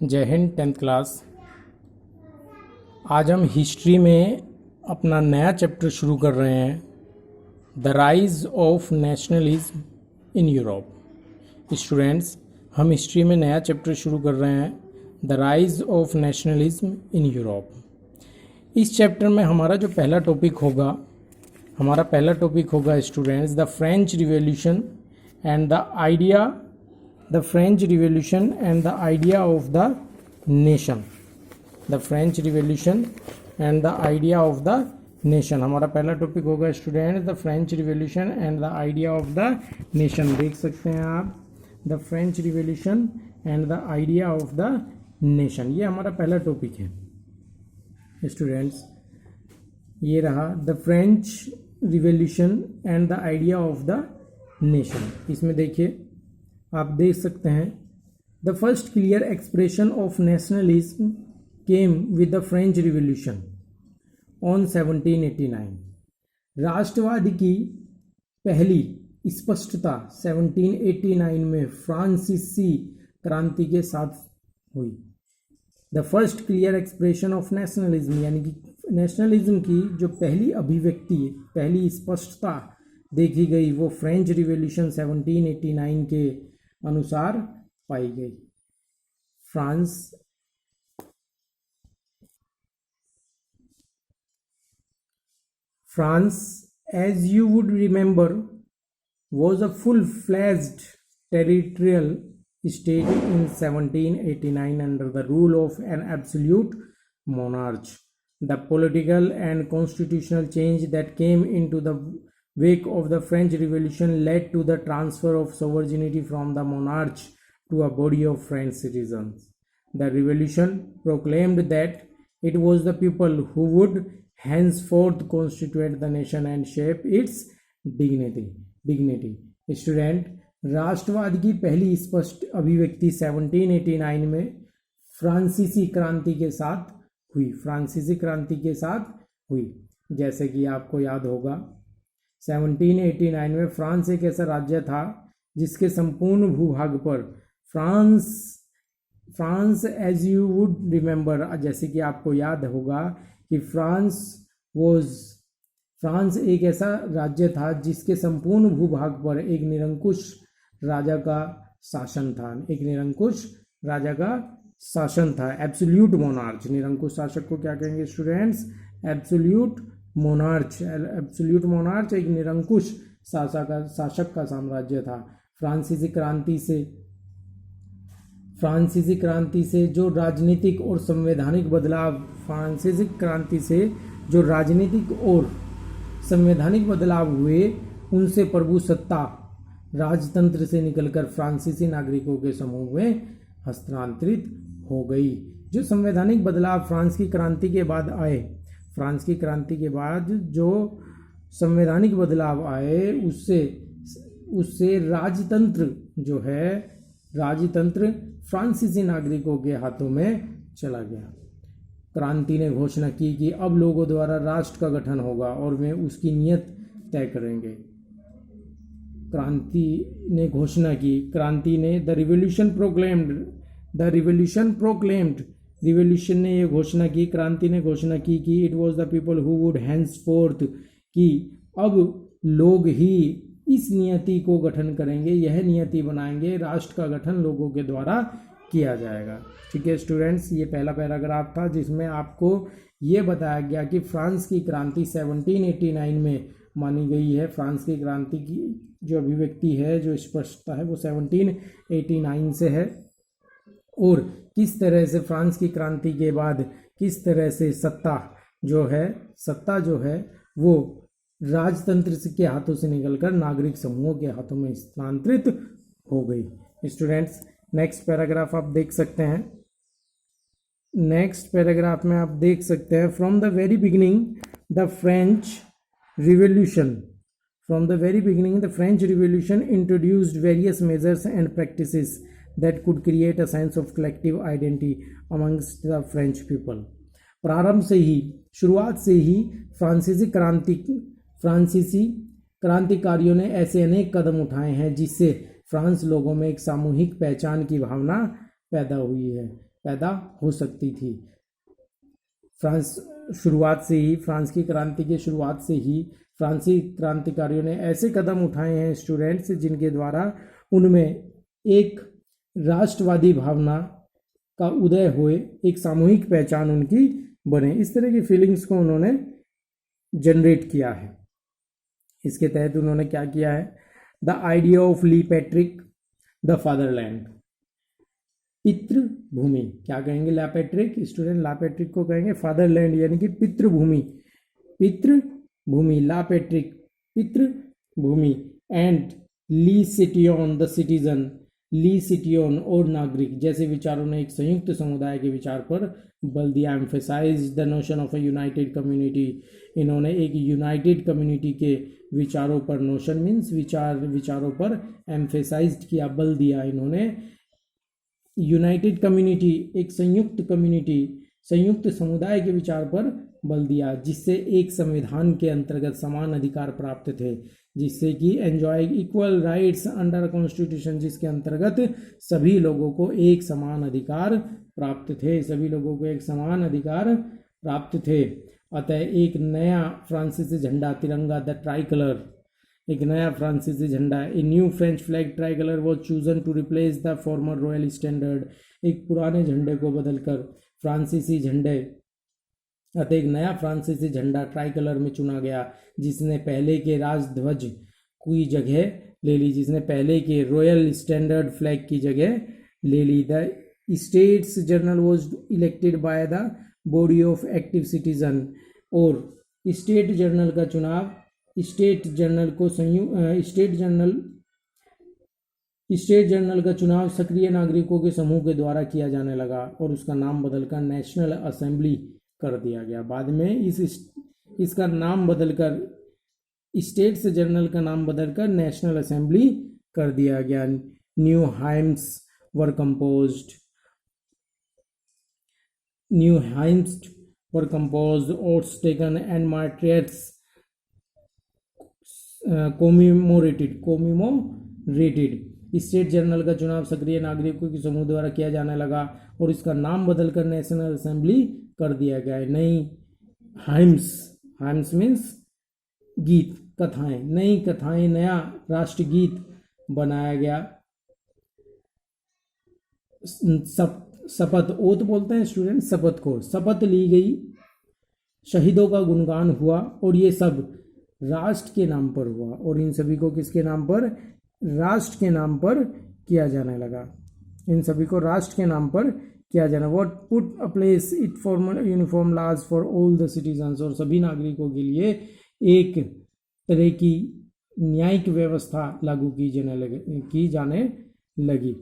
जय Hind 10th class. आज हम हिस्ट्री में अपना नया चैप्टर शुरू कर रहे हैं, the rise of nationalism in Europe. Students, हम हिस्ट्री में नया चैप्टर शुरू कर रहे हैं, the rise of nationalism in Europe. इस चैप्टर में हमारा जो पहला टॉपिक होगा students, the French revolution and the idea of the nation। The French revolution and the idea of the nation हमारा पहला टॉपिक होगा student, the French revolution and the idea of the nation. देख सकते हैं आप, the French revolution and the idea of the nation, ये हमारा पहला टॉपिक है स्टूडेंट्स। ये रहा the French revolution and the idea of the nation. इसमें देखिए, आप देख सकते हैं, the first clear expression of nationalism came with the French revolution on 1789। राष्ट्रवाद की पहली स्पष्टता 1789 में फ्रांसीसी क्रांति के साथ हुई। The first clear expression of nationalism, यानी कि नेशनलिज्म की जो पहली अभिव्यक्ति, पहली स्पष्टता देखी गई, वो फ्रेंच रिवॉल्यूशन 1789 के अनुसार पाई गई। France, as you would remember, was a full-fledged territorial state in 1789 under the rule of an absolute monarch. The political and constitutional change that came into the wake of the French Revolution led to the transfer of sovereignty from the monarch to a body of French citizens. The revolution proclaimed that it was the people who would henceforth constitute the nation and shape its dignity. Student, राष्ट्रवाद की पहली स्पष्ट अभिव्यक्ति 1789 में फ्रांसीसी क्रांति के साथ हुई। जैसे कि आपको याद होगा, 1789 में फ्रांस एक ऐसा राज्य था जिसके संपूर्ण भूभाग पर France as you would remember, जैसे कि आपको याद होगा कि फ्रांस एक ऐसा राज्य था जिसके संपूर्ण भूभाग पर एक निरंकुश राजा का शासन था, एब्सोल्यूट मोनार्च। निरंकुश शासक को क्या कहेंगे स्टूडेंट्स? एब्सोल्यूट मोनार्च एक निरंकुश शासक का साम्राज्य था। फ्रांसीसी क्रांति से जो राजनीतिक और संवैधानिक बदलाव हुए, उनसे प्रभुसत्ता राजतंत्र से निकलकर फ्रांसीसी नागरिकों के समूह में हस्तांतरित हो गई। जो संवैधानिक बदलाव फ्रांस की क्रांति के बाद जो संवैधानिक बदलाव आए, उससे राजतंत्र फ्रांसीसी नागरिकों के हाथों में चला गया। क्रांति ने घोषणा की कि अब लोगों द्वारा राष्ट्र का गठन होगा और वे उसकी नीयत तय करेंगे। क्रांति ने क्रांति ने घोषणा की कि it was the people who would henceforth, कि अब लोग ही इस नियति को गठन करेंगे, यह नियति बनाएंगे, राष्ट्र का गठन लोगों के द्वारा किया जाएगा। ठीक है स्टूडेंट्स, ये पहला पैराग्राफ था जिसमें आपको ये बताया गया कि फ्रांस की क्रांति 1789 में मानी गई है। फ्रांस की क्रांति की जो अभिव्यक्ति है, जो स्पष्टता है, वो 1789 से है। और किस तरह से फ्रांस की क्रांति के बाद किस तरह से सत्ता जो है वो राजतंत्र के हाथों से निकलकर नागरिक समूहों के हाथों में स्थानांतरित हो गई। स्टूडेंट्स, नेक्स्ट पैराग्राफ आप देख सकते हैं। नेक्स्ट पैराग्राफ में आप देख सकते हैं, from the very beginning the French revolution introduced various measures and practices that could create a sense of collective identity amongst the French people। शुरुआत से ही फ्रांसीसी क्रांतिकारियों ने ऐसे अनेक कदम उठाए हैं जिससे फ्रांस लोगों में एक सामूहिक पहचान की भावना पैदा हुई है। पैदा हो सकती थी। फ्रांस शुरुआत से ही, फ्रांस की क्रांति की शुरुआत से ही फ्रांसीसी क्रांतिकारियों ने ऐसे कदम उठाए हैं स्टूडेंट्स, जिनके द्वारा उनमें एक राष्ट्रवादी भावना का उदय हुए, एक सामूहिक पहचान उनकी बने। इस तरह की फीलिंग्स को उन्होंने जनरेट किया है। इसके तहत उन्होंने क्या किया है? The idea of la patrie, the fatherland, पितृभूमि। क्या कहेंगे la patrie? Student la patrie को कहेंगे फादरलैंड, यानी कि पितृभूमि। पितृभूमि, ला पैट्रिक पितृभूमि, and le citoyen the citizen, le citoyen और नागरिक जैसे विचारों ने एक संयुक्त समुदाय के विचार पर बल दिया। Emphasise the notion of a united community, इन्होंने एक यूनाइटेड कम्युनिटी के विचारों पर, नोशन मीन्स विचारों पर एम्फेसाइज किया, बल दिया इन्होंने। यूनाइटेड कम्युनिटी, एक संयुक्त कम्युनिटी, संयुक्त समुदाय के विचार पर बल दिया, जिससे एक संविधान के अंतर्गत समान अधिकार प्राप्त थे, जिससे कि enjoy equal rights under constitution, जिसके अंतर्गत सभी लोगों को एक समान अधिकार प्राप्त थे, सभी लोगों को एक समान अधिकार प्राप्त थे। अतः एक नया फ्रांसीसी झंडा, तिरंगा, द ट्राई कलर, एक नया फ्रांसीसी झंडा, a new French flag tricolour was chosen to replace the former royal standard, एक पुराने झंडे को बदलकर फ्रांसीसी झंडे, अतः एक नया फ्रांसीसी झंडा ट्राई कलर में चुना गया, जिसने पहले के राजध्वज की जगह ले ली, जिसने पहले के रॉयल स्टैंडर्ड फ्लैग की जगह ले ली। The States General was elected by the body of active citizen, और स्टेट जर्नल का चुनाव, स्टेट जर्नल का चुनाव सक्रिय नागरिकों के समूह के द्वारा किया जाने लगा, और उसका नाम बदलकर नेशनल असेंबली कर दिया गया। बाद में इसका नाम बदलकर, स्टेट्स जर्नल का नाम बदलकर नेशनल असेंबली कर दिया गया। New hymns were composed, new hymns were composed, oaths taken and martyrs commemorated. State General का चुनाव सक्रिय नागरिकों के समूह द्वारा किया जाने लगा, और इसका नाम बदलकर नेशनल असेंबली कर दिया गया है। नई हाइम्स, हाइम्स मीन्स गीत, कथाएं, नई कथाएं, नया राष्ट्रगीत बनाया गया। शपथ, ओथ बोलते हैं स्टूडेंट शपथ को, शपथ ली गई, शहीदों का गुणगान हुआ, और ये सब राष्ट्र के नाम पर हुआ, और इन सभी को किसके नाम पर? राष्ट्र के नाम पर किया जाने लगा। इन सभी को राष्ट्र के नाम पर किया जाना। What put a place it formal uniform लाज फॉर ऑल द सिटीजन्स, और सभी नागरिकों के लिए एक तरह की न्यायिक व्यवस्था लागू की जाने लगी।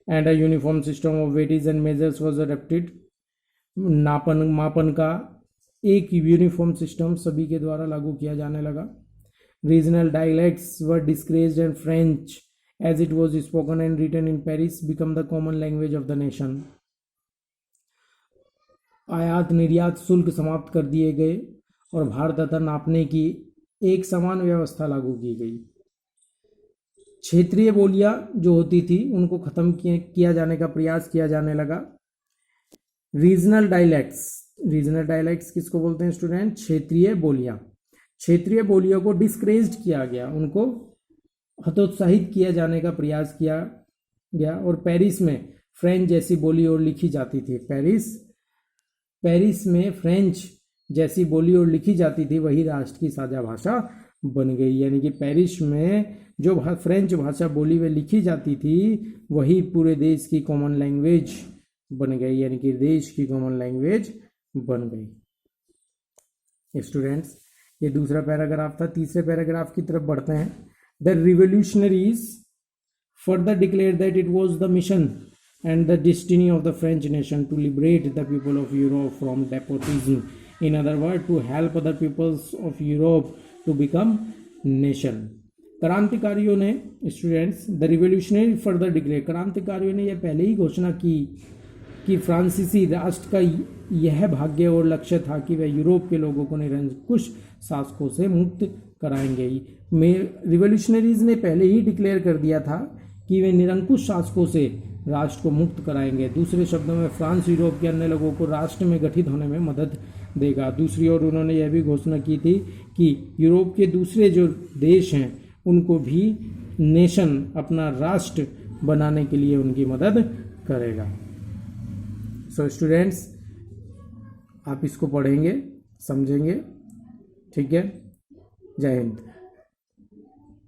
And a uniform system of weightage and measures was adopted, मापन का एक यूनिफॉर्म सिस्टम सभी के द्वारा लागू किया जाने लगा। Regional dialects were discouraged and French as it was spoken and written in Paris become the common language of the nation. आयात निर्यात शुल्क समाप्त कर दिए गए, और भार तथा नापने की एक समान व्यवस्था लागू की गई। क्षेत्रीय बोलियां जो होती थी उनको खत्म किया जाने का प्रयास किया जाने लगा। रीजनल डायलेक्ट्स, रीजनल डायलेक्ट्स किसको बोलते हैं स्टूडेंट? क्षेत्रीय बोलियां। क्षेत्रीय बोलियों को डिस्करेज्ड किया गया, उनको हतोत्साहित किया जाने का प्रयास किया गया, और पेरिस में फ्रेंच जैसी बोली और लिखी जाती थी। पेरिस में फ्रेंच जैसी बोली और लिखी जाती थी, वही राष्ट्र की साझा भाषा बन गई। यानी कि पेरिस में जो फ्रेंच भाषा बोली व लिखी जाती थी, वही पूरे देश की कॉमन लैंग्वेज बन गई, यानी कि देश की कॉमन लैंग्वेज बन गई। स्टूडेंट्स, ये दूसरा पैराग्राफ था। तीसरे पैराग्राफ की तरफ बढ़ते हैं। The revolutionaries further declared that it was the mission and the destiny of the French nation to liberate the people of Europe from despotism. In other words, to help other peoples of Europe to become nation. क्रांतिकारियों ने students the revolutionary further declare, क्रांतिकारियों ने यह पहले ही घोषणा की कि फ्रांसीसी राष्ट्र का यह भाग्य और लक्ष्य था कि वह यूरोप के लोगों को निरंकुश शासकों से मुक्त कराएंगे। रिवोल्यूशनरीज ने पहले ही डिक्लेयर कर दिया था कि वे निरंकुश शासकों से राष्ट्र को मुक्त कराएंगे। दूसरे शब्दों में फ्रांस यूरोप के अन्य लोगों को राष्ट्र में गठित होने में मदद देगा। दूसरी ओर उन्होंने यह भी घोषणा की थी कि यूरोप के दूसरे जो देश हैं उनको भी नेशन, अपना राष्ट्र बनाने के लिए उनकी मदद करेगा। सो स्टूडेंट्स, आप इसको पढ़ेंगे, समझेंगे, ठीक है। जय हिंद।